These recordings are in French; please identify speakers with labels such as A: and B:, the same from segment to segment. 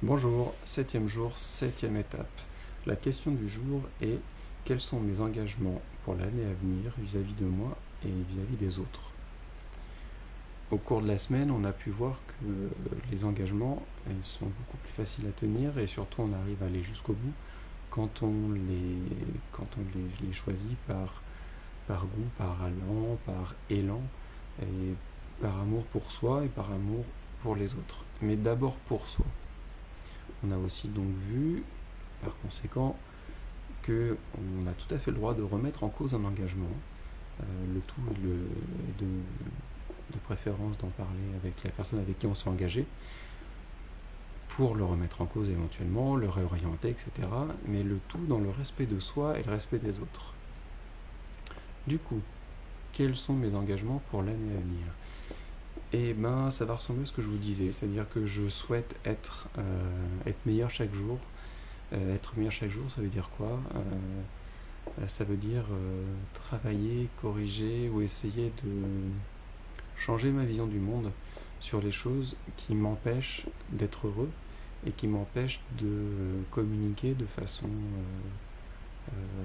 A: Bonjour, septième jour, septième étape. La question du jour est: quels sont mes engagements pour l'année à venir vis-à-vis de moi et vis-à-vis des autres? Au cours de la semaine, on a pu voir que les engagements ils sont beaucoup plus faciles à tenir et surtout on arrive à aller jusqu'au bout quand on les choisit par goût, par allant, par élan et par amour pour soi et par amour pour les autres. Mais d'abord pour soi. On a aussi donc vu, par conséquent, qu'on a tout à fait le droit de remettre en cause un engagement. Le tout est de préférence d'en parler avec la personne avec qui on s'est engagé pour le remettre en cause éventuellement, le réorienter, etc. Mais le tout dans le respect de soi et le respect des autres. Du coup, quels sont mes engagements pour l'année à venir? Eh ben, ça va ressembler à ce que je vous disais, c'est-à-dire que je souhaite être meilleur chaque jour. Être meilleur chaque jour, ça veut dire quoi? Ça veut dire travailler, corriger ou essayer de changer ma vision du monde sur les choses qui m'empêchent d'être heureux et qui m'empêchent de communiquer de façon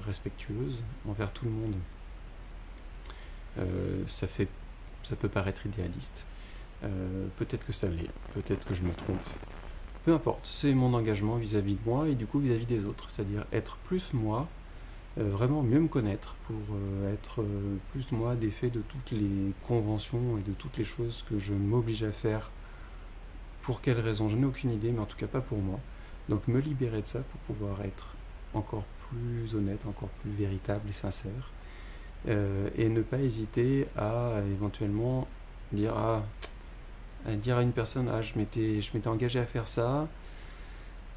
A: respectueuse envers tout le monde. Ça peut paraître idéaliste. Peut-être que ça l'est, peut-être que je me trompe. Peu importe, c'est mon engagement vis-à-vis de moi et du coup vis-à-vis des autres, c'est-à-dire être plus moi, vraiment mieux me connaître pour être plus moi défait de toutes les conventions et de toutes les choses que je m'oblige à faire. Pour quelles raisons? Je n'ai aucune idée, mais en tout cas pas pour moi. Donc me libérer de ça pour pouvoir être encore plus honnête, encore plus véritable et sincère. Et ne pas hésiter à éventuellement dire à une personne: ah, je m'étais engagé à faire ça.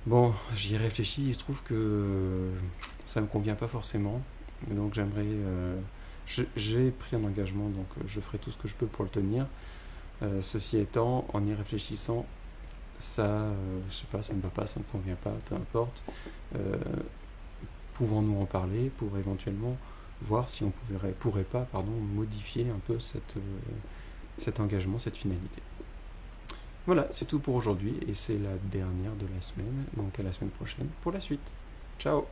A: Bon, j'y réfléchis, il se trouve que ça me convient pas forcément. Donc j'aimerais. J'ai pris un engagement, donc je ferai tout ce que je peux pour le tenir. Ceci étant, en y réfléchissant, je sais pas, ça ne va pas, ça ne me convient pas, peu importe. Euh, Pouvons-nous en parler pour éventuellement voir si on pourrait pas modifier un peu cet engagement, cette finalité. Voilà, c'est tout pour aujourd'hui et c'est la dernière de la semaine, donc à la semaine prochaine pour la suite. Ciao!